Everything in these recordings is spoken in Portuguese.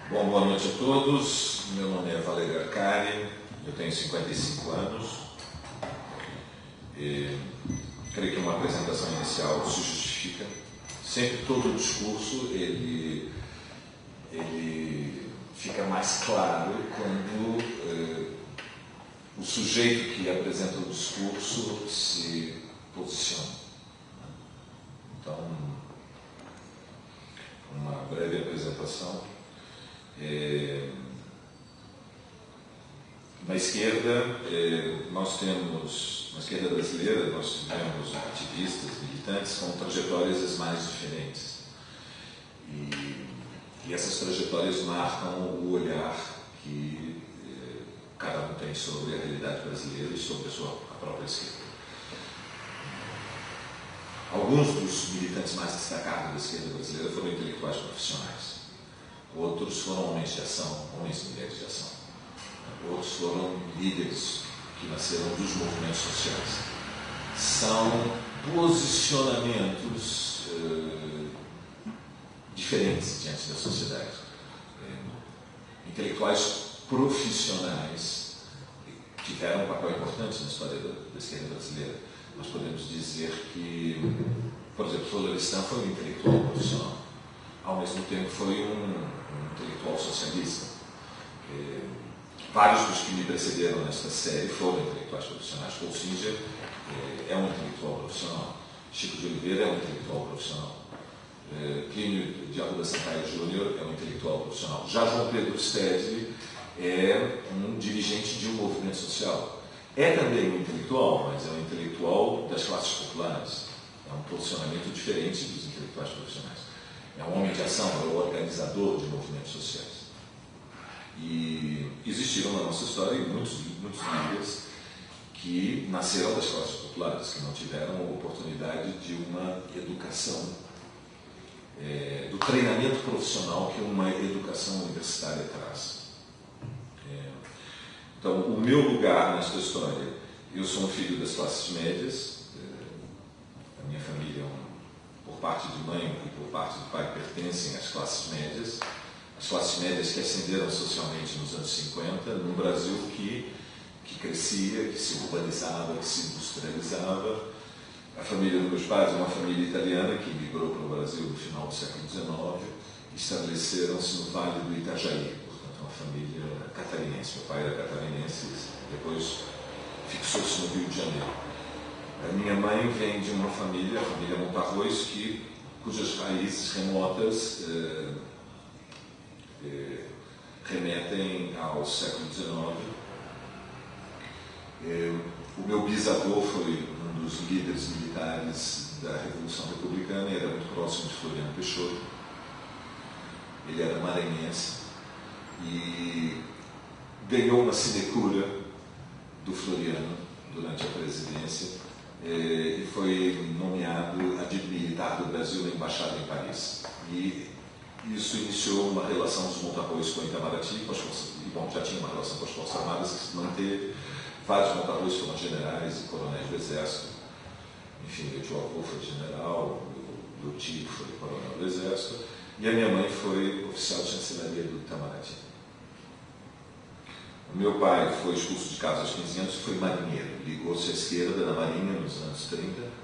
Bom, boa noite a todos. Meu nome é Valério Arcari, eu tenho 55 anos. Creio que uma apresentação inicial se justifica. Sempre todo o discurso ele fica mais claro quando o sujeito que apresenta o discurso se posiciona. Então, uma breve apresentação. Na esquerda, na esquerda brasileira, nós tivemos ativistas, militantes com trajetórias as mais diferentes. E essas trajetórias marcam o olhar que cada um tem sobre a realidade brasileira e sobre a própria esquerda. Alguns dos militantes mais destacados da esquerda brasileira foram intelectuais profissionais. Outros foram homens de ação, homens e mulheres de ação. Outros foram líderes que nasceram dos movimentos sociais. São posicionamentos diferentes diante da sociedade. Intelectuais profissionais tiveram um papel importante na história da esquerda brasileira. Nós podemos dizer que, por exemplo, Florestan foi um intelectual profissional. Ao mesmo tempo foi um intelectual socialista. Vários dos que me precederam nesta série foram intelectuais profissionais. Paul Singer é um intelectual profissional. Chico de Oliveira é um intelectual profissional. Plínio de Arruda Sampaio Júnior é um intelectual profissional. Já João Pedro Stedley é um dirigente de um movimento social. É também um intelectual, mas é um intelectual das classes populares. É um posicionamento diferente dos intelectuais profissionais. É um homem de ação, é um organizador de movimentos sociais. E existiram na nossa história muitos líderes que nasceram das classes populares, que não tiveram a oportunidade de uma educação, do treinamento profissional que uma educação universitária traz. Então, o meu lugar nesta história, eu sou um filho das classes médias, a minha família, por parte de mãe e por parte de pai, pertencem às classes médias. As classes médias que ascenderam socialmente nos anos 50, num Brasil que crescia, que se urbanizava, que se industrializava. A família dos meus pais é uma família italiana que migrou para o Brasil no final do século XIX e estabeleceram-se no Vale do Itajaí, portanto, uma família catarinense. Meu pai era catarinense, depois fixou-se no Rio de Janeiro. A minha mãe vem de uma família, a família Montarroz, cujas raízes remotas remetem ao século XIX. O meu bisavô foi um dos líderes militares da Revolução Republicana e era muito próximo de Floriano Peixoto. Ele era maranhense e ganhou uma sinecura do Floriano durante a presidência e foi nomeado adido militar do Brasil na Embaixada em Paris. E isso iniciou uma relação dos Montarroz com Itamaraty, já tinha uma relação com as Forças Armadas que se manteve. Vários Montarroz foram generais e coronéis do Exército. Enfim, meu tio-avô foi general, meu tio foi coronel do Exército, e a minha mãe foi oficial de chancelaria do Itamaraty. O meu pai foi expulso de casa aos 15 anos e foi marinheiro. Ligou-se à esquerda na Marinha nos anos 30.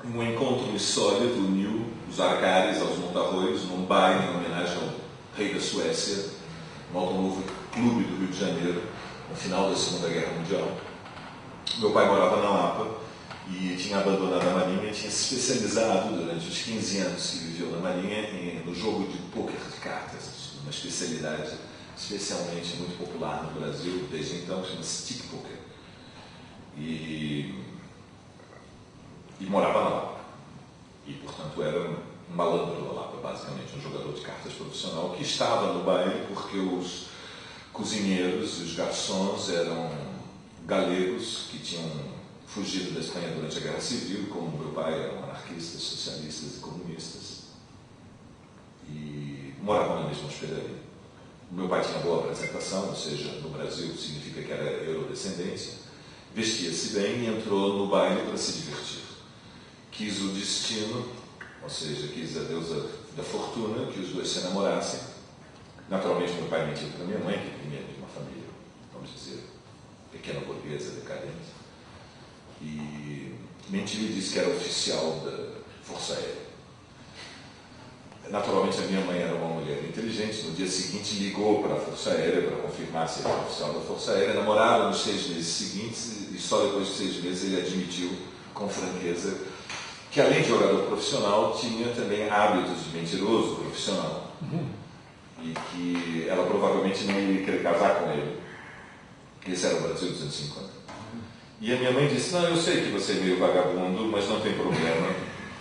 Um encontro insólito uniu os Arcares aos Montarroz num baile em homenagem ao rei da Suécia, no Automóvel Clube do Rio de Janeiro, no final da Segunda Guerra Mundial. Meu pai morava na Lapa e tinha abandonado a Marinha e tinha se especializado durante os 15 anos que viveu na Marinha no jogo de pôquer de cartas, uma especialidade especialmente muito popular no Brasil desde então, chama-se stick poker. E morava na Lapa. E, portanto, era um malandro da Lapa, basicamente, um jogador de cartas profissional que estava no baile porque os cozinheiros e os garçons eram galegos que tinham fugido da Espanha durante a Guerra Civil, como meu pai eram anarquistas, socialistas e comunistas, e moravam na mesma hospedaria. Meu pai tinha boa apresentação, ou seja, no Brasil significa que era eurodescendência, vestia-se bem e entrou no baile para se divertir. Quis o destino, ou seja, quis a deusa da fortuna que os dois se namorassem. Naturalmente, meu pai mentiu para minha mãe, que vinha de uma família, vamos dizer, pequena burguesa, decadente. E mentiu e disse que era oficial da Força Aérea. Naturalmente, a minha mãe era uma mulher inteligente. No dia seguinte, ligou para a Força Aérea para confirmar se era oficial da Força Aérea. Namoraram nos 6 meses seguintes e só depois de 6 meses ele admitiu com franqueza que, além de jogador profissional, tinha também hábitos de mentiroso profissional. E que ela provavelmente não ia querer casar com ele. Esse era o Brasil dos anos 50. E a minha mãe disse: não, eu sei que você é meio vagabundo, mas não tem problema.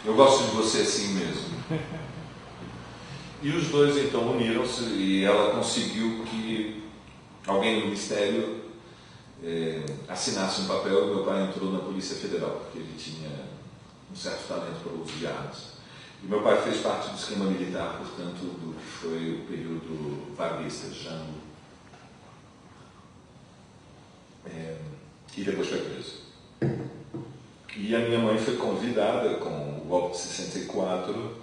Eu gosto de você assim mesmo. E os dois então uniram-se e ela conseguiu que alguém no Ministério assinasse um papel. E meu pai entrou na Polícia Federal, porque ele tinha um certo talento para o uso de armas. E meu pai fez parte do esquema militar, portanto, do que foi o período varguista, Jango. E depois foi preso. E a minha mãe foi convidada, com o golpe de 64,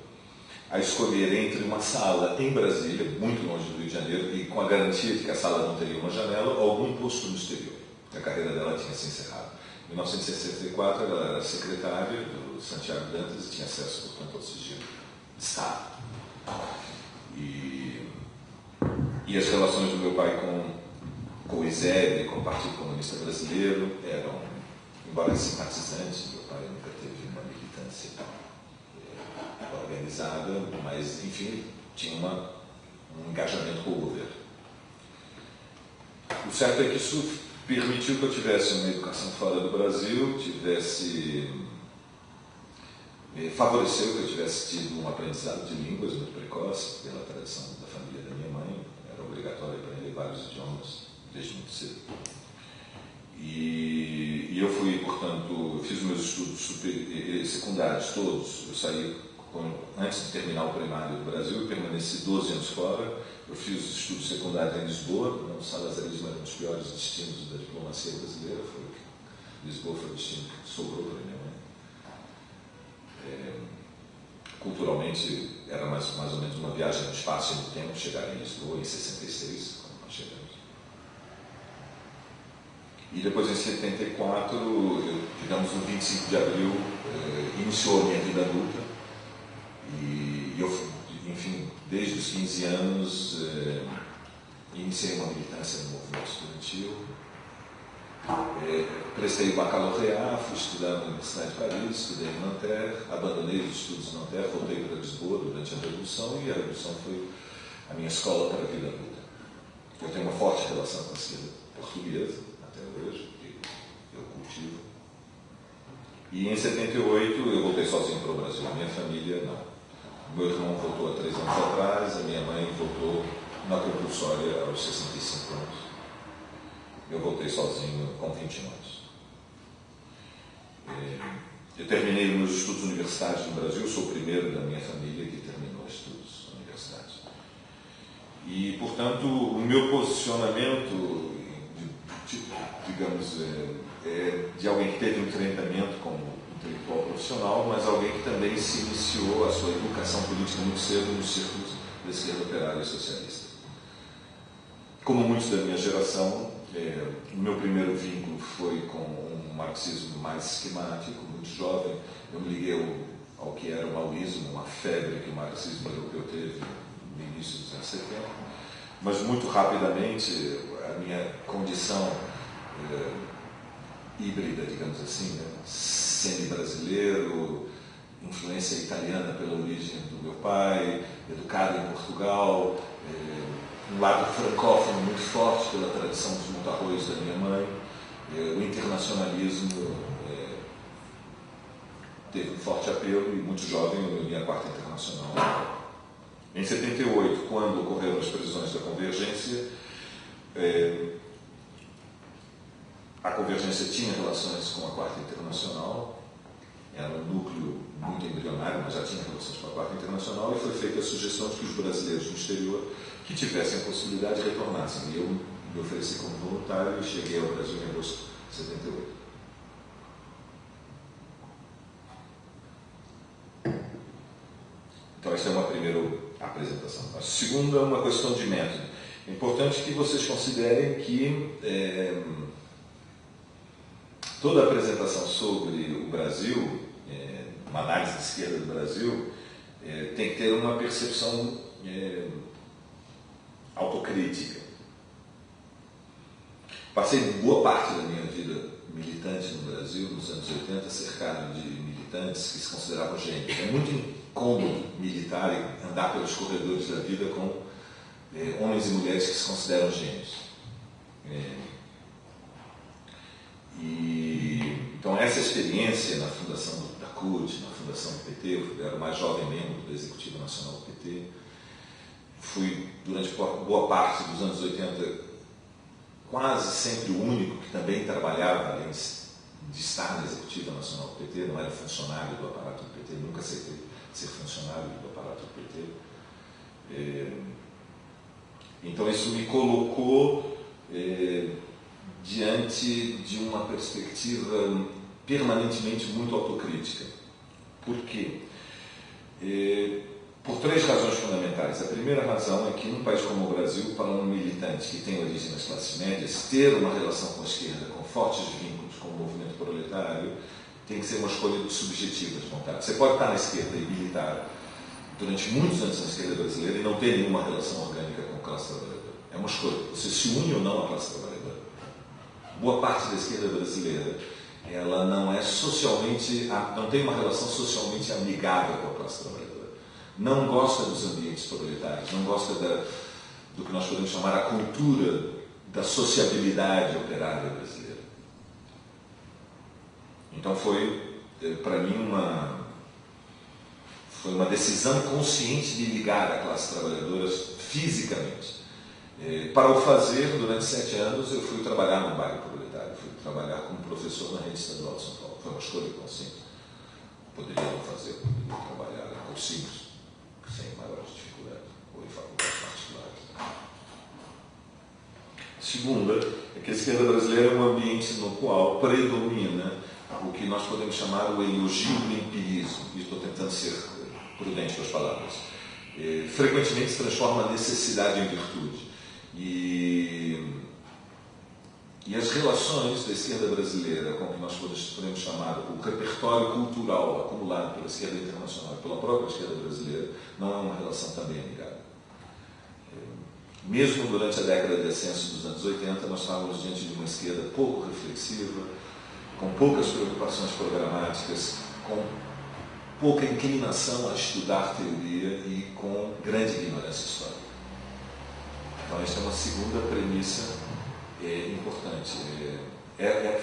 a escolher entre uma sala em Brasília, muito longe do Rio de Janeiro, e com a garantia de que a sala não teria uma janela, ou algum posto no exterior. A carreira dela tinha se encerrado. Em 1964, ela era secretária do Santiago Dantas e tinha acesso, portanto, ao sigilo de Estado. E as relações do meu pai com o ISEB, com o Partido Comunista Brasileiro, eram, embora simpatizantes, meu pai nunca teve uma militância organizada, mas, enfim, tinha um engajamento com o governo. O certo é que isso permitiu que eu tivesse uma educação fora do Brasil, favoreceu que eu tivesse tido um aprendizado de línguas muito precoce, pela tradição da família da minha mãe. Era obrigatório aprender vários idiomas desde muito cedo. E eu fui, portanto, fiz meus estudos secundários todos. Eu saí antes de terminar o primário do Brasil, eu permaneci 12 anos fora. Eu fiz os estudos secundários em Lisboa. O salazarismo era um dos piores destinos da diplomacia brasileira. Lisboa foi o destino que sobrou para minha mãe. Culturalmente, era mais ou menos uma viagem no espaço e no tempo, chegar em Lisboa em 66, quando nós chegamos. E depois, em 74, digamos, no 25 de abril, iniciou a minha vida adulta. E eu, enfim, desde os 15 anos, iniciei uma militância no movimento estudantil. Prestei o bacalaureat, fui estudar na Universidade de Paris, estudei em Nanterre, abandonei os estudos em Nanterre, voltei para Lisboa durante a Revolução, e a Revolução foi a minha escola para a vida adulta. Eu tenho uma forte relação com a esquerda portuguesa, até hoje, que eu cultivo. E em 78 eu voltei sozinho para o Brasil, a minha família não. Meu irmão voltou há 3 anos atrás, a minha mãe voltou na compulsória aos 65 anos. Eu voltei sozinho com 20 anos. Eu terminei meus estudos universitários no Brasil, sou o primeiro da minha família que terminou estudos universitários. E, portanto, o meu posicionamento, digamos, de alguém que teve um treinamento como intelectual profissional, mas alguém que também se iniciou a sua educação política muito cedo nos círculos da esquerda operária e socialista. Como muitos da minha geração, o meu primeiro vínculo foi com um marxismo mais esquemático, muito jovem. Eu me liguei ao que era o maoísmo, uma febre que o marxismo europeu teve no início dos anos 70, mas muito rapidamente a minha condição híbrida, digamos assim, né? Semi-brasileiro, influência italiana pela origem do meu pai, educado em Portugal, um lado francófono muito forte pela tradição dos montarroios da minha mãe, o internacionalismo teve um forte apelo e muito jovem eu me uni à Quarta Internacional. Em 78, quando ocorreram as prisões da Convergência, a Convergência tinha relações com a Quarta Internacional, era um núcleo muito embrionário, mas já tinha relações com a Quarta Internacional, e foi feita a sugestão de que os brasileiros no exterior que tivessem a possibilidade retornassem. E eu me ofereci como voluntário e cheguei ao Brasil em agosto de 78. Então, essa é uma primeira apresentação. A segunda é uma questão de método. É importante que vocês considerem que toda apresentação sobre o Brasil, uma análise de esquerda do Brasil, tem que ter uma percepção autocrítica. Passei boa parte da minha vida militante no Brasil, nos anos 80, cercado de militantes que se consideravam gênios. É muito incômodo militar e andar pelos corredores da vida com homens e mulheres que se consideram gênios. Então, essa experiência na fundação da CUT, na fundação do PT, eu era o mais jovem membro do Executivo Nacional do PT, fui, durante boa parte dos anos 80, quase sempre o único que também trabalhava, além de estar na Executiva Nacional do PT, não era funcionário do aparato do PT, nunca aceitei ser funcionário do aparato do PT. Então, isso me colocou diante de uma perspectiva permanentemente muito autocrítica. Por quê? Por três razões fundamentais. A primeira razão é que, num país como o Brasil, para um militante que tem origem nas classes médias, ter uma relação com a esquerda, com fortes vínculos com o movimento proletário, tem que ser uma escolha subjetiva de vontade. Você pode estar na esquerda e militar durante muitos anos na esquerda brasileira e não ter nenhuma relação orgânica com a classe trabalhadora. É uma escolha. Você se une ou não à classe trabalhadora. Boa parte da esquerda brasileira, ela não é socialmente, não tem uma relação socialmente amigável com a classe trabalhadora. Não gosta dos ambientes proletários, não gosta do que nós podemos chamar a cultura da sociabilidade operária brasileira. Então foi, para mim, uma decisão consciente de ligar a classe trabalhadora fisicamente. Para o fazer, durante 7 anos, eu fui trabalhar no bairro proletário, fui trabalhar como professor na rede estadual de São Paulo. Foi uma escolha consciente. Poderia não fazer, poderia trabalhar em cursinhos, sem maiores dificuldades, ou em faculdades particulares. Segunda, é que a esquerda brasileira é um ambiente no qual predomina o que nós podemos chamar o elogio do empirismo, e estou tentando ser prudente com as palavras. Frequentemente se transforma a necessidade em virtude. E as relações da esquerda brasileira com o que nós podemos chamar o repertório cultural acumulado pela esquerda internacional e pela própria esquerda brasileira não é uma relação também amigável. Mesmo durante a década de ascenso dos anos 80, nós estávamos diante de uma esquerda pouco reflexiva, com poucas preocupações programáticas, com pouca inclinação a estudar teoria e com grande ignorância histórica. Então, essa é uma segunda premissa importante.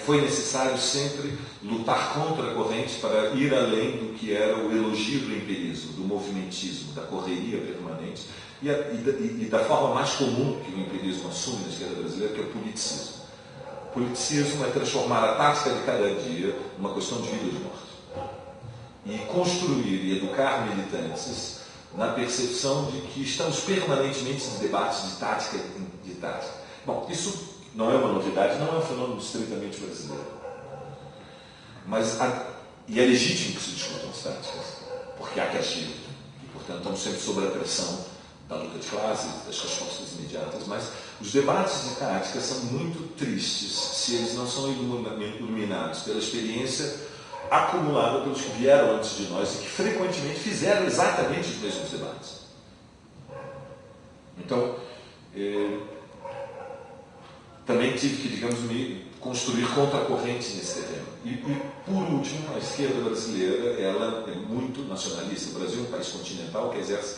Foi necessário sempre lutar contra a corrente para ir além do que era o elogio do empirismo, do movimentismo, da correria permanente e da forma mais comum que o empirismo assume na esquerda brasileira, que é o politicismo. O politicismo é transformar a tática de cada dia numa questão de vida ou de morte. E construir e educar militantes na percepção de que estamos permanentemente em debates de tática. Bom, isso não é uma novidade, não é um fenômeno estritamente brasileiro. E é legítimo que se discutam as táticas, porque há que agir. E, portanto, estamos sempre sob a pressão da luta de classes, das respostas imediatas. Mas os debates de tática são muito tristes se eles não são iluminados pela experiência acumulada pelos que vieram antes de nós e que frequentemente fizeram exatamente os mesmos debates. Então, também tive que, digamos, me construir contra-corrente nesse terreno. E, por último, a esquerda brasileira, ela é muito nacionalista. O Brasil é um país continental que exerce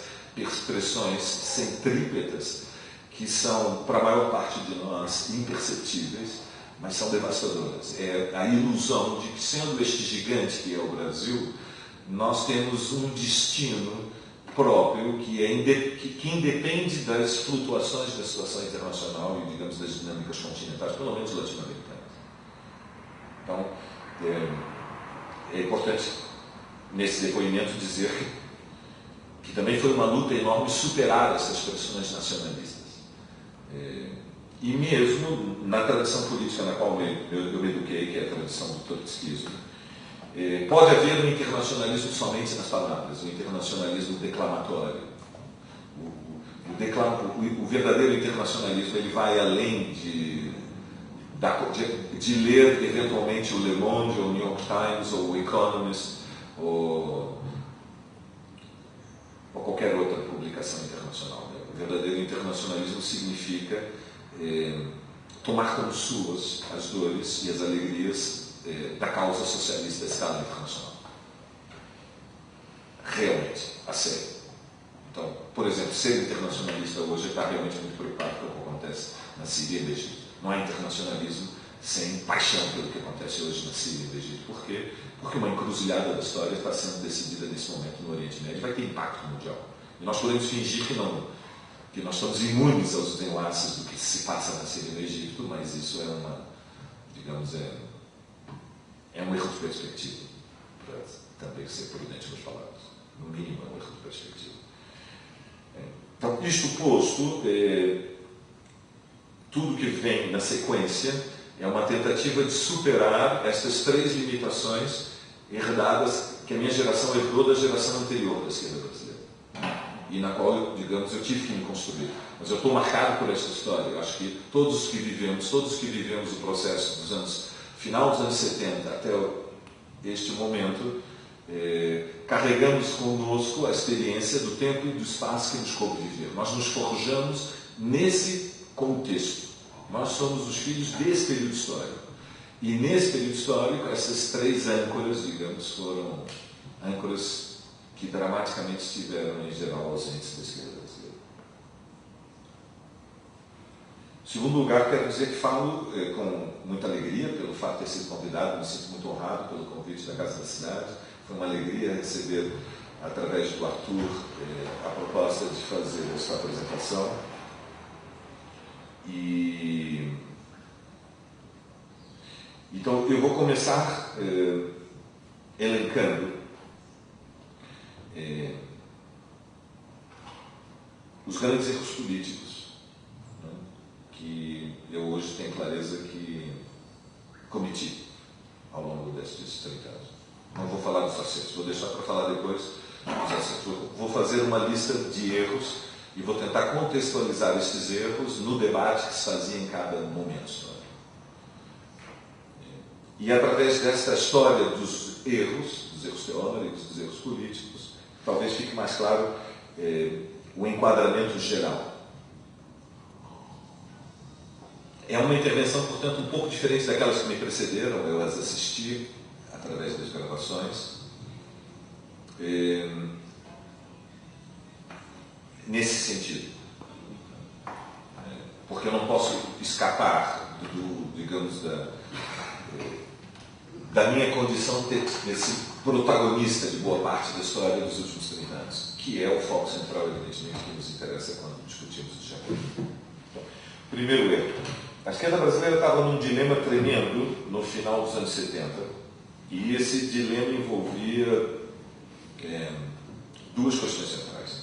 pressões centrípetas que são, para a maior parte de nós, imperceptíveis, mas são devastadoras. É a ilusão de que, sendo este gigante que é o Brasil, nós temos um destino próprio que independe das flutuações da situação internacional e, digamos, das dinâmicas continentais, pelo menos latino-americanas. Então, é importante, nesse depoimento, dizer que também foi uma luta enorme superar essas pressões nacionalistas. E mesmo na tradição política na qual eu me eduquei, que é a tradição do trotskismo, Pode haver um internacionalismo somente nas palavras, um internacionalismo declamatório. O verdadeiro internacionalismo ele vai além de ler eventualmente o Le Monde, ou o New York Times, ou o Economist, ou qualquer outra publicação internacional. O verdadeiro internacionalismo significa tomar como suas as dores e as alegrias da causa socialista à escala internacional. Realmente, a sério. Então, por exemplo, ser internacionalista hoje está realmente muito preocupado com o que acontece na Síria e no Egito. Não há internacionalismo sem paixão pelo que acontece hoje na Síria e no Egito. Por quê? Porque uma encruzilhada da história está sendo decidida nesse momento no Oriente Médio e vai ter impacto mundial. E nós podemos fingir que nós estamos imunes aos desenlaces do que se passa na Síria e no Egito, mas isso é um erro de perspectiva, para também ser prudente com as palavras. No mínimo, é um erro de perspectiva. Então, isto posto, tudo que vem na sequência é uma tentativa de superar essas três limitações herdadas que a minha geração herdou da geração anterior da esquerda brasileira. E na qual, eu tive que me construir. Mas eu estou marcado por essa história. Eu acho que todos os que vivemos o processo final dos anos 70 até este momento, carregamos conosco a experiência do tempo e do espaço que nos coube viver. Nós nos forjamos nesse contexto. Nós somos os filhos desse período histórico. E nesse período histórico, essas três âncoras, foram âncoras que dramaticamente estiveram, em geral, ausentes da esquerda brasileira. Em segundo lugar, quero dizer que falo com muita alegria pelo fato de ter sido convidado, me sinto muito honrado pelo convite da Casa da Cidade. Foi uma alegria receber, através do Arthur, a proposta de fazer essa apresentação. Então, eu vou começar elencando os grandes erros políticos, né, que eu hoje tenho clareza que cometi ao longo destes 30 anos. Não vou falar dos acertos, vou deixar para falar depois dos acertos. Vou fazer uma lista de erros e vou tentar contextualizar estes erros no debate que se fazia em cada momento. Né? E através desta história dos erros teóricos, dos erros políticos, talvez fique mais claro o enquadramento geral. É uma intervenção, portanto, um pouco diferente daquelas que me precederam, eu as assisti através das gravações. Nesse sentido. Porque eu não posso escapar da minha condição de desse protagonista de boa parte da história dos últimos 30 anos, que é o foco central, evidentemente, que nos interessa quando discutimos o Japão. Então, primeiro erro. A esquerda brasileira estava num dilema tremendo no final dos anos 70, e esse dilema envolvia duas questões centrais.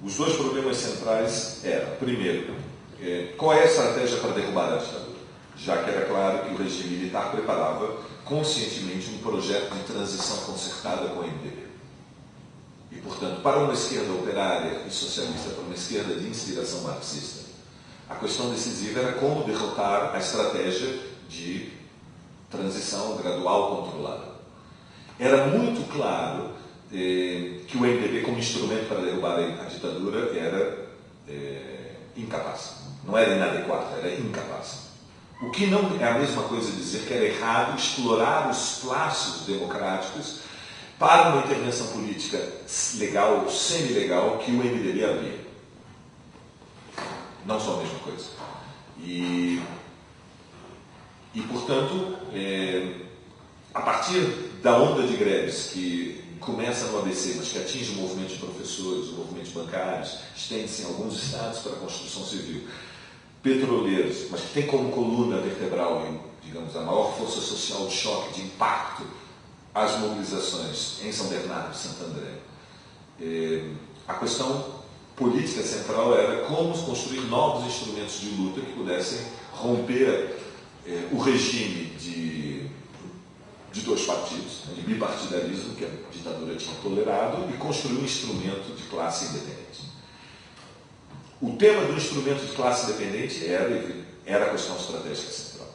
Os dois problemas centrais eram, primeiro, qual é a estratégia para derrubar a ditadura? Já que era claro que o regime militar preparava conscientemente um projeto de transição concertada com o MDB. E, portanto, para uma esquerda operária e socialista, para uma esquerda de inspiração marxista, a questão decisiva era como derrotar a estratégia de transição gradual controlada. Era muito claro que o MDB, como instrumento para derrubar a ditadura, era incapaz. Não era inadequado, era incapaz. O que não é a mesma coisa de dizer que era errado explorar os laços democráticos para uma intervenção política legal ou semi-legal que o MDB abria. Não são a mesma coisa. E portanto, a partir da onda de greves que começa no ABC, mas que atinge o movimento de professores, o movimento de bancários, estende-se em alguns estados para a construção civil, petroleiros, mas que tem como coluna vertebral, digamos, a maior força social de choque, de impacto, as mobilizações em São Bernardo e Santo André. A questão política central era como construir novos instrumentos de luta que pudessem romper o regime de de dois partidos, de bipartidarismo, que a ditadura tinha tolerado, e construiu um instrumento de classe independente. O tema do instrumento de classe independente era a questão estratégica central.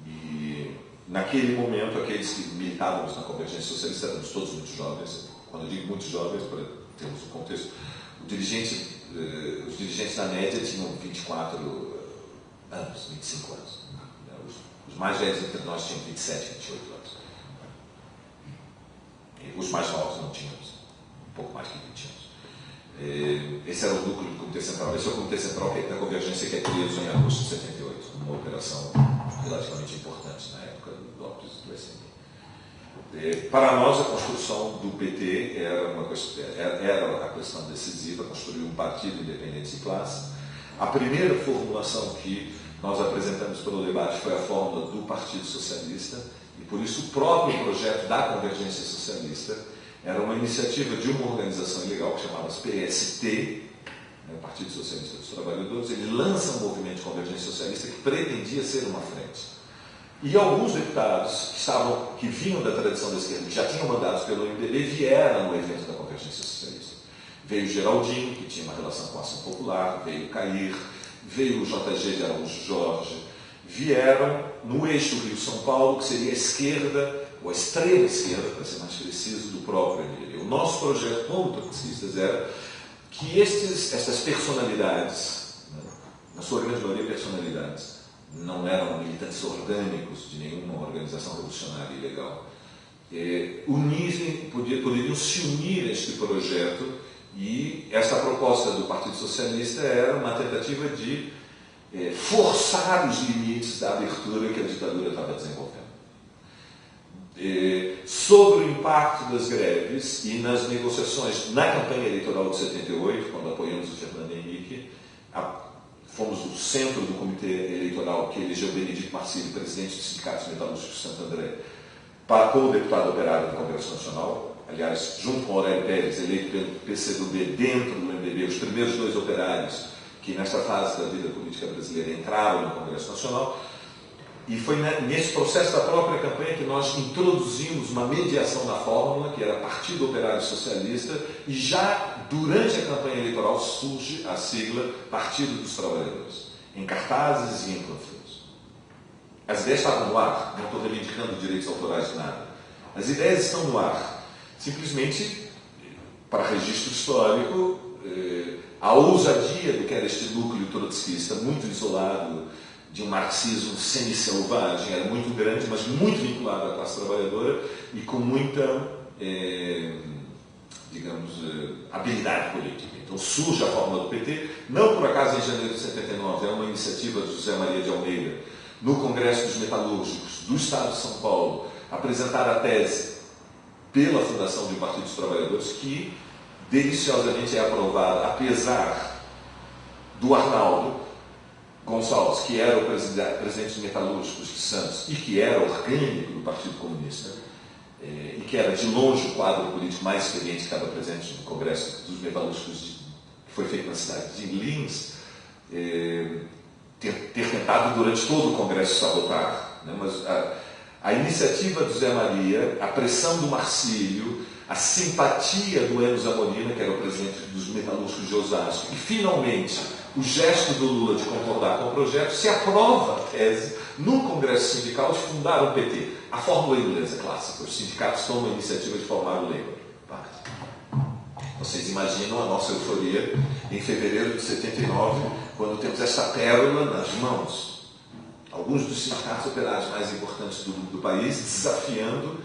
E, naquele momento, aqueles que militávamos na Convergência Socialista éramos todos muito jovens. Quando eu digo muito jovens, para termos um contexto, os dirigentes na média tinham 24 anos, 25 anos. Os mais velhos entre nós tinham 27, 28 anos. E os mais novos não tinham um pouco mais que 20 anos. Esse era o núcleo do Comitê Central. Esse é o Comitê Central da Convergência, que é preso em agosto de 78, uma operação relativamente importante na época do golpe do SNI. Para nós, a construção do PT era a questão decisiva, construir um partido independente de classe. A primeira formulação que nós apresentamos pelo debate foi a fórmula do Partido Socialista, e por isso o próprio projeto da Convergência Socialista era uma iniciativa de uma organização ilegal que chamava-se PST, o Partido Socialista dos Trabalhadores. Ele lança um movimento de convergência socialista que pretendia ser uma frente. E alguns deputados que vinham da tradição da esquerda, que já tinham mandados pelo MDB, vieram no evento da Convergência Socialista. Veio Geraldinho, que tinha uma relação com a Ação Popular, veio Cair, veio o JG de Araújo Jorge, vieram no eixo Rio-São Paulo, que seria a esquerda, ou a extrema esquerda, para ser mais preciso, do próprio MDB. O nosso projeto como trotskistas era que estas personalidades, na sua grande maioria personalidades, não eram militantes orgânicos de nenhuma organização revolucionária ilegal, poderiam se unir a este projeto. E essa proposta do Partido Socialista era uma tentativa de forçar os limites da abertura que a ditadura estava desenvolvendo. Sobre o impacto das greves e nas negociações na campanha eleitoral de 78, quando apoiamos o Fernando Henrique, fomos o centro do comitê eleitoral que elegeu Benedito Marcilli, presidente dos sindicatos metalúrgicos de Santo André, como deputado operário do Congresso Nacional. Aliás, junto com Aurélio Pérez, eleito pelo PCdoB dentro do MDB, os primeiros dois operários que nesta fase da vida política brasileira entraram no Congresso Nacional. E foi nesse processo da própria campanha que nós introduzimos uma mediação na fórmula, que era Partido Operário Socialista, e já durante a campanha eleitoral surge a sigla Partido dos Trabalhadores, em cartazes e em panfletos. As ideias estavam no ar, não estou reivindicando direitos autorais de nada. As ideias estão no ar. Simplesmente, para registro histórico, a ousadia do que era este núcleo trotskista, muito isolado, de um marxismo semi-selvagem, era muito grande, mas muito vinculado à classe trabalhadora e com muita, habilidade política. Então surge a fórmula do PT, não por acaso em janeiro de 79, é uma iniciativa de José Maria de Almeida, no Congresso dos Metalúrgicos do Estado de São Paulo, apresentar a tese pela fundação de um Partido dos Trabalhadores, que deliciosamente é aprovada, apesar do Arnaldo Gonçalves, que era o presidente dos Metalúrgicos de Santos e que era orgânico do Partido Comunista, e que era de longe o quadro político mais experiente que estava presente no Congresso dos Metalúrgicos, que foi feito na cidade de Lins, ter tentado durante todo o Congresso sabotar, né? Mas a iniciativa do Zé Maria, a pressão do Marcílio, a simpatia do Enos Zamorina, que era o presidente dos Metalúrgicos de Osasco, e finalmente o gesto do Lula de concordar com o projeto, se aprova a tese no Congresso Sindical de fundar o PT. A fórmula inglesa clássica, os sindicatos tomam a iniciativa de formar o Labour Party. Vocês imaginam a nossa euforia em fevereiro de 79, quando temos essa pérola nas mãos. Alguns dos sindicatos operários mais importantes do país desafiando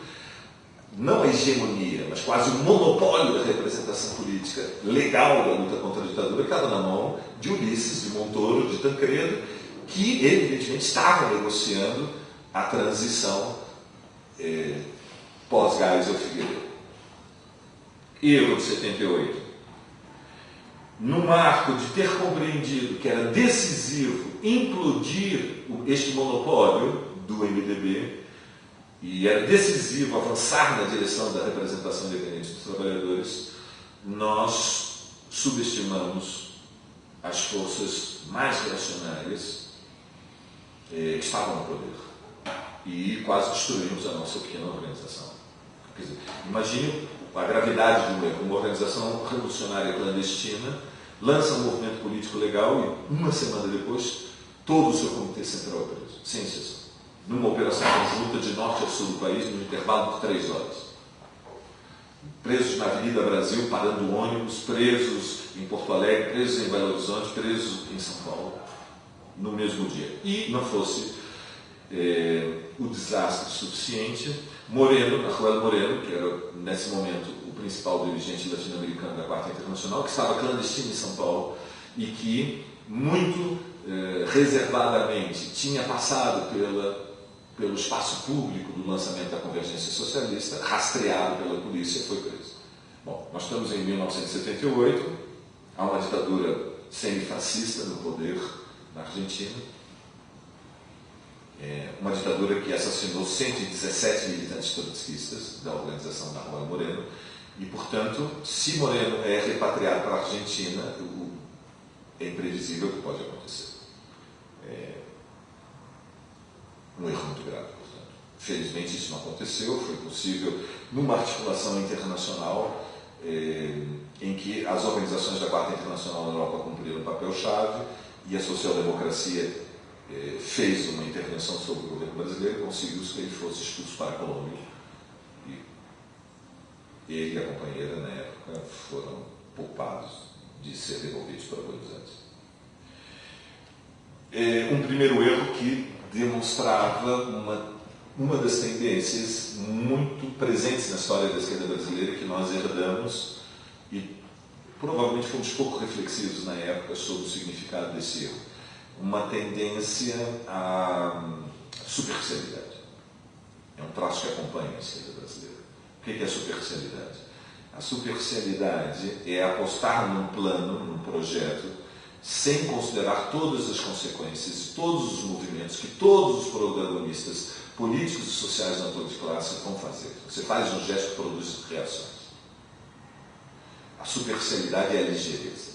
não a hegemonia, mas quase o monopólio da representação política legal da luta contra a ditadura, que estava na mão de Ulisses, de Montoro, de Tancredo, que evidentemente estavam negociando a transição pós-Geisel Figueiredo. Erro de 78. No marco de ter compreendido que era decisivo implodir este monopólio do MDB, e era decisivo avançar na direção da representação independente dos trabalhadores, nós subestimamos as forças mais reacionárias que estavam no poder. e quase destruímos a nossa pequena organização. Quer dizer, imagine a gravidade de um erro. Uma organização revolucionária clandestina lança um movimento político legal e uma semana depois todo o seu comitê central é preso, sem exceção, numa operação conjunta de norte a sul do país, num intervalo de 3 horas. Presos na Avenida Brasil, parando ônibus, presos em Porto Alegre, presos em Belo Horizonte, presos em São Paulo, no mesmo dia. E não fosse o desastre suficiente, Moreno, Rafael Moreno, que era nesse momento o principal dirigente latino-americano da Quarta Internacional, que estava clandestino em São Paulo e que muito reservadamente tinha passado pelo espaço público do lançamento da Convergência Socialista, rastreado pela polícia, foi preso. Bom, nós estamos em 1978, há uma ditadura semifascista no poder na Argentina, uma ditadura que assassinou 117 militantes trotskistas da organização Rafael Moreno, e, portanto, se Moreno é repatriado para a Argentina, é imprevisível o que pode acontecer. Um erro muito grave, portanto. Felizmente isso não aconteceu, foi possível numa articulação internacional em que as organizações da Quarta Internacional na Europa cumpriram um papel-chave e a social-democracia fez uma intervenção sobre o governo brasileiro e conseguiu que ele fosse expulso para a Colômbia. E ele e a companheira, na época, foram poupados de ser devolvidos para Buenos Aires. Um primeiro erro que demonstrava uma das tendências muito presentes na história da esquerda brasileira que nós herdamos e provavelmente fomos pouco reflexivos na época sobre o significado desse erro. Uma tendência à superficialidade. É um traço que acompanha a esquerda brasileira. O que é a superficialidade? A superficialidade é apostar num plano, num projeto, sem considerar todas as consequências, todos os movimentos que todos os protagonistas políticos e sociais na tua classe vão fazer. Você faz um gesto que produz reações. A superficialidade é a ligeireza.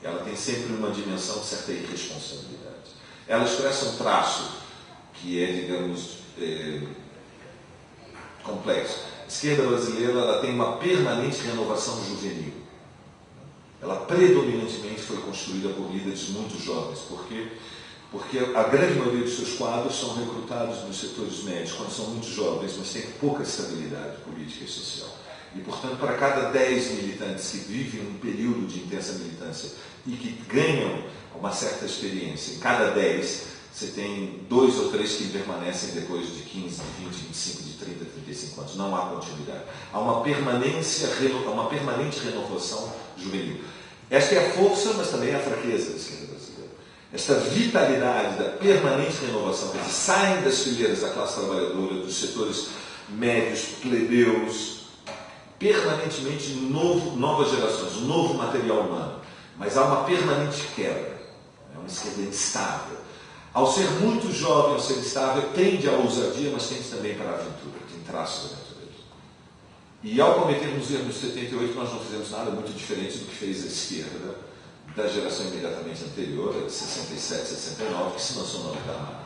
Ela tem sempre uma dimensão de certa irresponsabilidade. Ela expressa um traço que é, digamos, complexo. A esquerda brasileira ela tem uma permanente renovação juvenil. Ela predominantemente foi construída por líderes muito jovens. Por quê? Porque a grande maioria dos seus quadros são recrutados nos setores médios quando são muito jovens, mas têm pouca estabilidade política e social. E, portanto, para cada 10 militantes que vivem um período de intensa militância e que ganham uma certa experiência, em cada 10, você tem 2 ou 3 que permanecem depois de 15, de 20, 25, de 30, 35 anos. Não há continuidade. Há uma permanente renovação juvenil. Esta é a força, mas também é a fraqueza da esquerda brasileira. Esta vitalidade da permanente renovação, que saem das fileiras da classe trabalhadora, dos setores médios, plebeus, permanentemente novas gerações, um novo material humano. Mas há uma permanente quebra. É uma esquerda instável. Ao ser muito jovem, ao ser instável, tende à ousadia, mas tende também para a aventura, tem traços da aventura. E ao cometermos erros de 78, nós não fizemos nada muito diferente do que fez a esquerda da geração imediatamente anterior, de 67, 69, que se lançou na luta armada.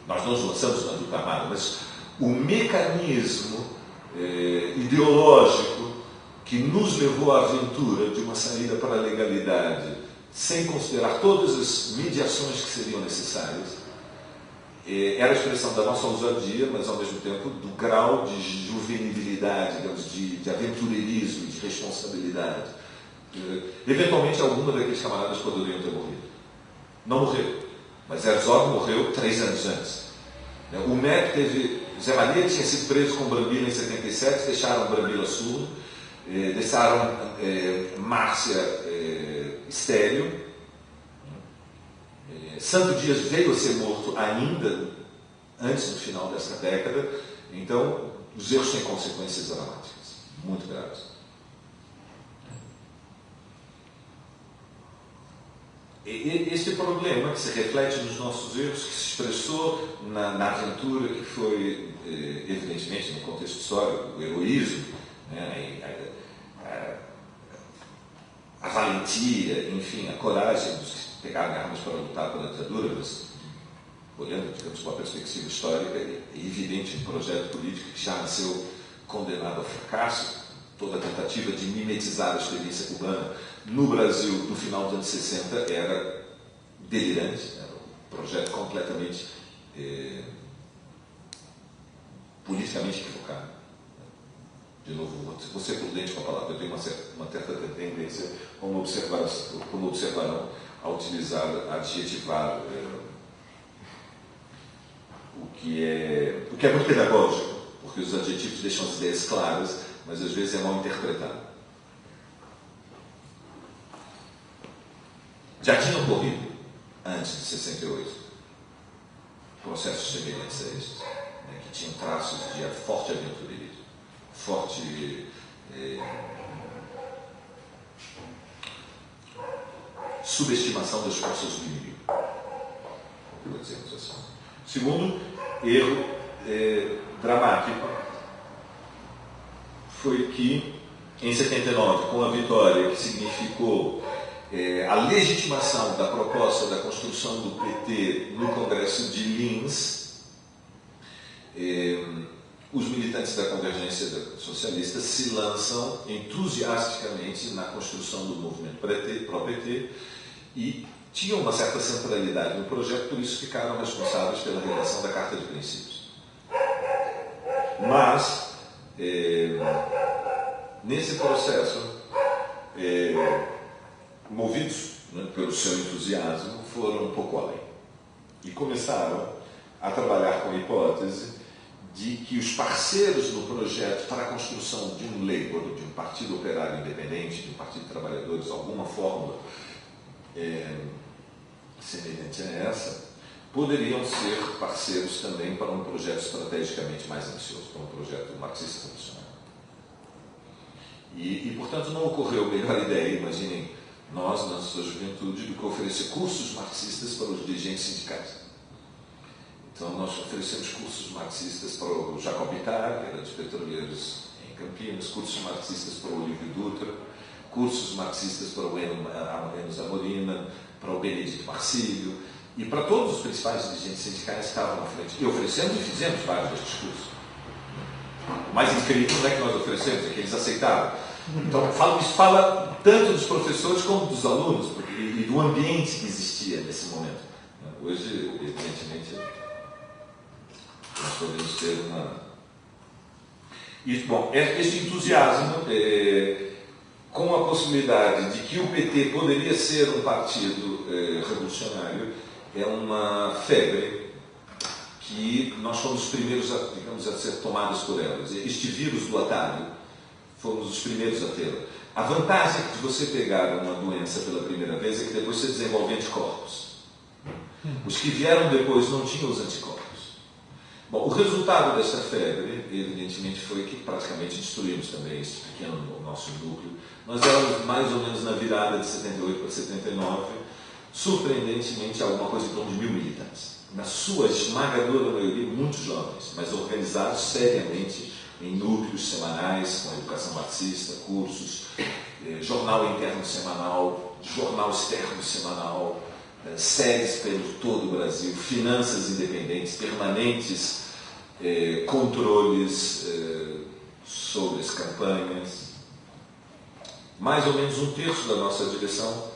Nós não nos lançamos na luta armada, mas o mecanismo ideológico que nos levou à aventura de uma saída para a legalidade, sem considerar todas as mediações que seriam necessárias, era a expressão da nossa ousadia, mas ao mesmo tempo do grau de juvenilidade, de aventureirismo, de responsabilidade. Eventualmente, alguma daqueles camaradas poderiam ter morrido. Não morreu, mas Herzog morreu 3 anos antes. O MEC teve... Zé Maria tinha sido preso com Brambila em 77, deixaram Brambila surdo, deixaram Márcia estéril. Santo Dias veio a ser morto ainda antes do final desta década. Então, os erros têm consequências dramáticas, muito graves. Este problema que se reflete nos nossos erros, que se expressou na aventura, que foi, evidentemente, no contexto histórico, o heroísmo, né, a valentia, enfim, a coragem dos que pegaram armas para lutar pela ditadura, mas olhando, digamos, uma perspectiva histórica, é evidente um projeto político que já nasceu condenado ao fracasso. Toda a tentativa de mimetizar a experiência cubana no Brasil no final dos anos 60 era delirante, era um projeto completamente politicamente equivocado. De novo, vou ser prudente com a palavra, eu tenho uma certa tendência, como observarão, a utilizar, a adjetivar o que é muito pedagógico, porque os adjetivos deixam as ideias claras, mas às vezes é mal interpretado. Já tinha ocorrido, antes de 68, processos semelhantes a estes, né, que tinham traços de forte aventureirismo, forte subestimação das forças do inimigo, vou dizer assim. Segundo erro dramático foi que, em 79, com a vitória que significou a legitimação da proposta da construção do PT no Congresso de Linz, os militantes da Convergência Socialista se lançam entusiasticamente na construção do movimento pró-PT e tinham uma certa centralidade no projeto, por isso ficaram responsáveis pela redação da Carta de Princípios. Mas, nesse processo, movidos, né, pelo seu entusiasmo, foram um pouco além. E começaram a trabalhar com a hipótese de que os parceiros no projeto para a construção de um Labour, de um partido operário independente, de um partido de trabalhadores, alguma fórmula semelhante a essa, poderiam ser parceiros também para um projeto estrategicamente mais ambicioso, para um projeto marxista revolucionário. E, portanto, não ocorreu melhor ideia, imaginem nós, na sua juventude, do que oferecer cursos marxistas para os dirigentes sindicais. Então, nós oferecemos cursos marxistas para o Jacob Ittar, que era dos petroleiros em Campinas, cursos marxistas para o Olívio Dutra, cursos marxistas para o Enos Amorina, para o Benedito Marcílio, e para todos os principais dirigentes sindicais que estavam na frente. E oferecemos e fizemos vários destes cursos. O mais incrível não é que nós oferecemos, é que eles aceitaram. Então, isso fala tanto dos professores como dos alunos, e do ambiente que existia nesse momento. Hoje, evidentemente, nós podemos ter uma... Este entusiasmo, com a possibilidade de que o PT poderia ser um partido revolucionário, é uma febre que nós fomos os primeiros, digamos, a ser tomados por elas. Este vírus do atalho, fomos os primeiros a tê-lo. A vantagem de você pegar uma doença pela primeira vez é que depois você desenvolve anticorpos. Os que vieram depois não tinham os anticorpos. Bom, o resultado dessa febre, evidentemente, foi que praticamente destruímos também esse pequeno nosso núcleo. Nós éramos mais ou menos na virada de 78 para 79, surpreendentemente, alguma coisa em torno de 1.000 militantes. Na sua esmagadora maioria, muito jovens, mas organizados seriamente em núcleos semanais, com educação marxista, cursos, jornal interno semanal, jornal externo semanal, séries pelo todo o Brasil, finanças independentes, permanentes controles sobre as campanhas. Mais ou menos 1/3 da nossa direção,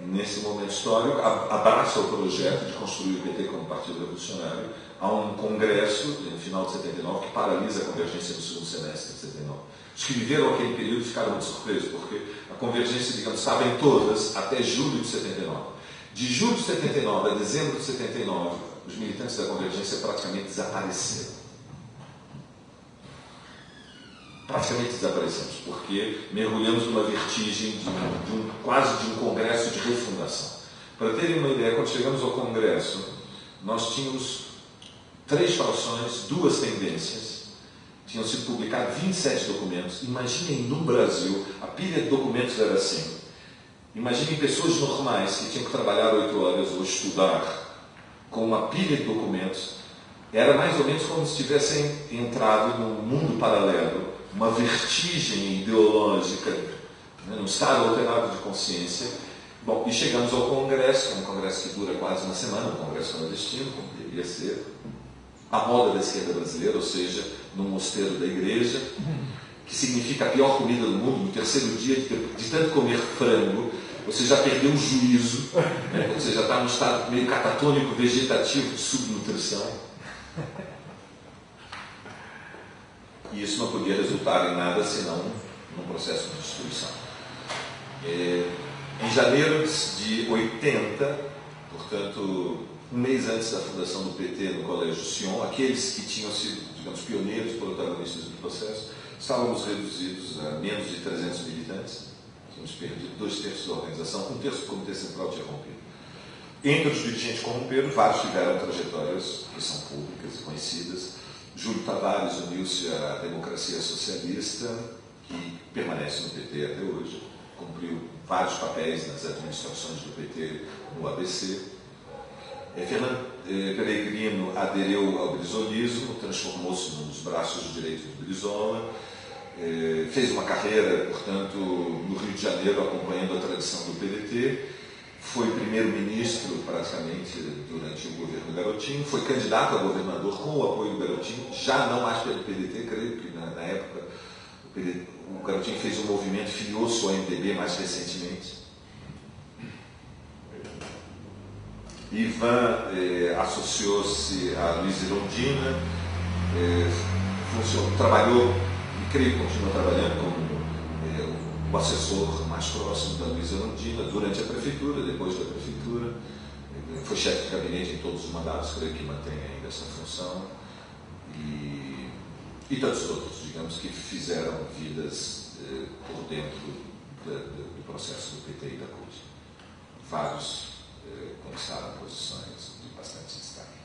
nesse momento histórico, abraça o projeto de construir o PT como partido revolucionário. Há um congresso, no final de 79, que paralisa a convergência do segundo semestre de 79. Os que viveram aquele período ficaram muito surpresos, porque a convergência, digamos, estava em todas até julho de 79. De julho de 79 a dezembro de 79, os militantes da convergência praticamente desapareceram. Praticamente desaparecemos, porque mergulhamos numa vertigem quase de um congresso de refundação. Para terem uma ideia, quando chegamos ao congresso, nós tínhamos 3 frações, 2 tendências, tinham sido publicados 27 documentos. Imaginem no Brasil, a pilha de documentos era assim. Imaginem pessoas normais que tinham que trabalhar 8 horas ou estudar com uma pilha de documentos. Era mais ou menos como se tivessem entrado num mundo paralelo, uma vertigem ideológica, né, num estado alterado de consciência, Bom, e chegamos ao Congresso, que é um congresso que dura quase uma semana, um congresso clandestino, como deveria ser, a moda da esquerda brasileira, ou seja, num mosteiro da igreja, que significa a pior comida do mundo. No terceiro dia de tanto comer frango, você já perdeu o juízo, né? Você já está num estado meio catatônico, vegetativo, de subnutrição. E isso não podia resultar em nada senão num processo de destruição. Em janeiro de 80, portanto, um mês antes da fundação do PT no Colégio Sion, aqueles que tinham sido, digamos, pioneiros, protagonistas do processo, estávamos reduzidos a menos de 300 militantes. Tínhamos perdido 2/3 da organização, 1/3 do Comitê Central tinha rompido. Entre os dirigentes corrompidos, vários tiveram trajetórias que são públicas e conhecidas. Júlio Tavares uniu-se à Democracia Socialista, que permanece no PT até hoje, cumpriu vários papéis nas administrações do PT no ABC. Fernando Peregrino aderiu ao brizolismo, transformou-se num dos braços direitos do Brizola, fez uma carreira, portanto, no Rio de Janeiro, acompanhando a tradição do PDT, foi primeiro-ministro, praticamente, durante o governo Garotinho, foi candidato a governador com o apoio do Garotinho, já não mais pelo PDT, creio que na época o Garotinho fez um movimento, filiou-se ao MDB mais recentemente. Ivan associou-se a Luiz Erundina, trabalhou, e creio que continua trabalhando como o assessor mais próximo da Luiz Erundina durante a prefeitura, depois da prefeitura. Foi chefe de gabinete em todos os mandatos, creio que mantém ainda essa função. E tantos outros, digamos, que fizeram vidas por dentro do processo do PT e da CUT. Vários conquistaram posições de bastante destaque.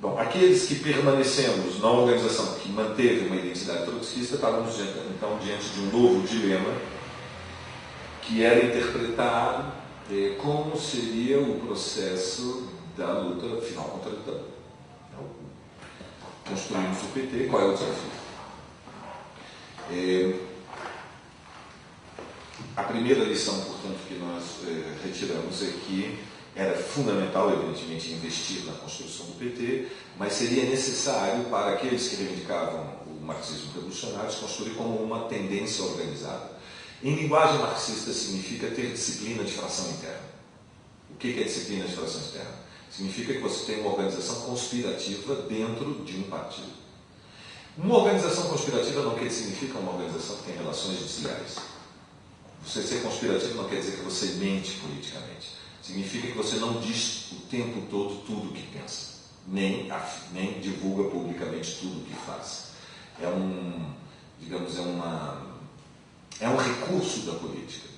Bom, aqueles que permanecemos na organização que manteve uma identidade trotskista, estávamos então diante de um novo dilema, que era interpretar como seria o processo da luta final contra a ditadura. Construímos o PT, qual é o desafio? A primeira lição, portanto, que nós retiramos é que era fundamental, evidentemente, investir na construção do PT, mas seria necessário para aqueles que reivindicavam o marxismo revolucionário se construir como uma tendência organizada. Em linguagem marxista significa ter disciplina de fração interna. O que é disciplina de fração interna? Significa que você tem uma organização conspirativa dentro de um partido. Uma organização conspirativa não significa uma organização que tem relações desleais. Você ser conspirativo não quer dizer que você mente politicamente. Significa que você não diz o tempo todo tudo o que pensa, nem divulga publicamente tudo o que faz. É um recurso da política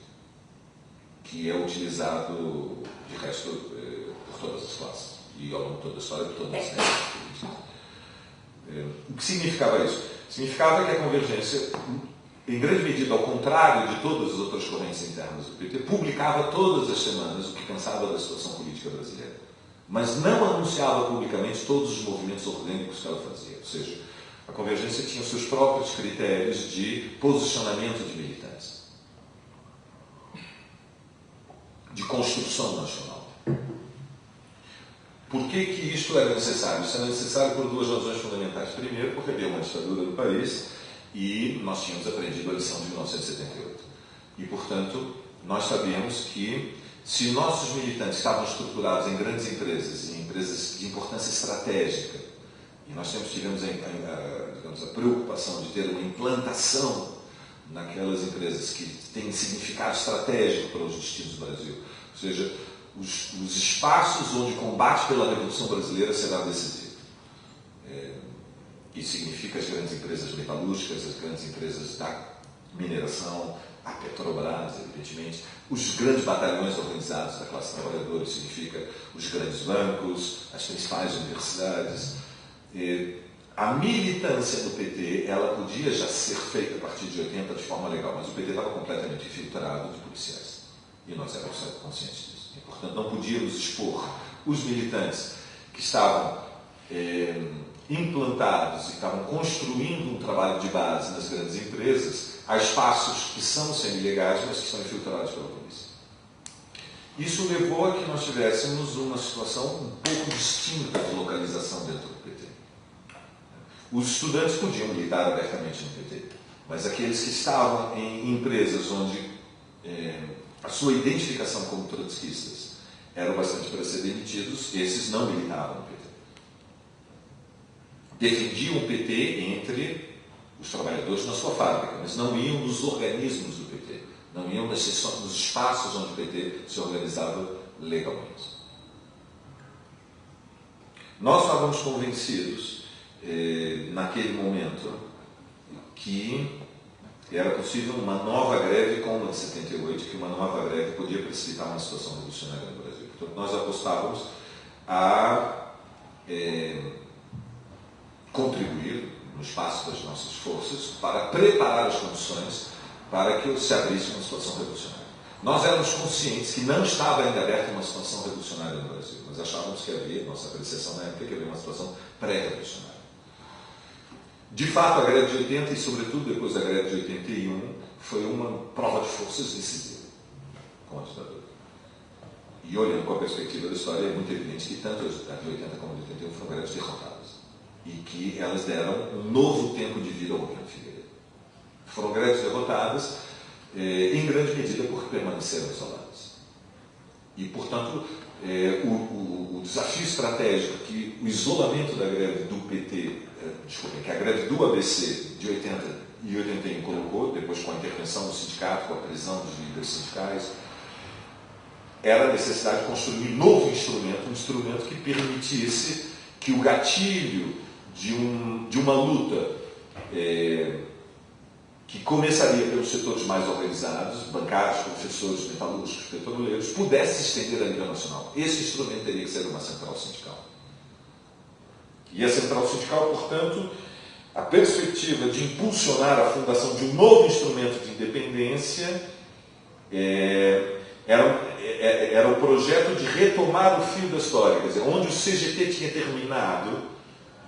que é utilizado, de resto, por todas as classes e ao longo de toda a história, por todas as regras políticas. O que significava isso? Significava que a convergência, em grande medida, ao contrário de todas as outras correntes internas do PT, publicava todas as semanas o que pensava da situação política brasileira, mas não anunciava publicamente todos os movimentos orgânicos que ela fazia. Ou seja, a convergência tinha os seus próprios critérios de posicionamento de militantes, de construção nacional. Por que isto era necessário? Isso era necessário por duas razões fundamentais. Primeiro, porque havia uma ditadura no país e nós tínhamos aprendido a lição de 1978. E, portanto, nós sabíamos que se nossos militantes estavam estruturados em grandes empresas, em empresas de importância estratégica, e nós sempre tivemos a preocupação de ter uma implantação naquelas empresas que têm significado estratégico para os destinos do Brasil, ou seja, os espaços onde o combate pela Revolução Brasileira será decisivo. Isso significa as grandes empresas metalúrgicas, as grandes empresas da mineração, a Petrobras, evidentemente, os grandes batalhões organizados da classe trabalhadora, significa os grandes bancos, as principais universidades. A militância do PT, ela podia já ser feita a partir de 80 de forma legal, mas o PT estava completamente infiltrado de policiais. E nós éramos conscientes disso. E, portanto, não podíamos expor os militantes que estavam implantados e estavam construindo um trabalho de base nas grandes empresas a espaços que são semi-legais, mas que são infiltrados pela polícia. Isso levou a que nós tivéssemos uma situação um pouco distinta de localização dentro do PT. Os estudantes podiam militar abertamente no PT, mas aqueles que estavam em empresas onde a sua identificação como trotskistas era bastante para ser demitidos, esses não militavam no PT. Defendiam o PT entre os trabalhadores na sua fábrica, mas não iam nos organismos do PT, não iam nos espaços onde o PT se organizava legalmente. Nós estávamos convencidos, naquele momento, que era possível uma nova greve como a de 78, que uma nova greve podia precipitar uma situação revolucionária no Brasil. Portanto, nós apostávamos a contribuir no espaço das nossas forças para preparar as condições para que se abrisse uma situação revolucionária. Nós éramos conscientes que não estava ainda aberta uma situação revolucionária no Brasil, mas achávamos que havia, nossa apreciação na época, que havia uma situação pré-revolucionária. De fato, a greve de 80 e, sobretudo, depois da greve de 81, foi uma prova de forças decisiva com a ditadura. E, olhando com a perspectiva da história, é muito evidente que tanto a de 80 como a de 81 foram greves derrotadas. E que elas deram um novo tempo de vida ao governo Figueiredo. Foram greves derrotadas, em grande medida, porque permaneceram isoladas. E, portanto, o desafio estratégico que o isolamento da greve do PT, que a greve do ABC de 80 e 81 colocou, depois com a intervenção do sindicato, com a prisão dos líderes sindicais, era a necessidade de construir um novo instrumento, um instrumento que permitisse que o gatilho de uma luta que começaria pelos setores mais organizados, bancários, professores, metalúrgicos, petroleiros, pudesse se estender a nível nacional. Esse instrumento teria que ser uma central sindical. E a central sindical, portanto, a perspectiva de impulsionar a fundação de um novo instrumento de independência era o projeto de retomar o fio da história, quer dizer, onde o CGT tinha terminado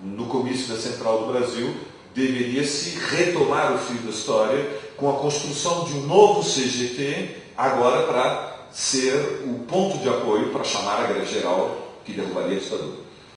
no comício da Central do Brasil, deveria-se retomar o fio da história com a construção de um novo CGT, agora para ser o ponto de apoio para chamar a greve geral que derrubaria a ditadura.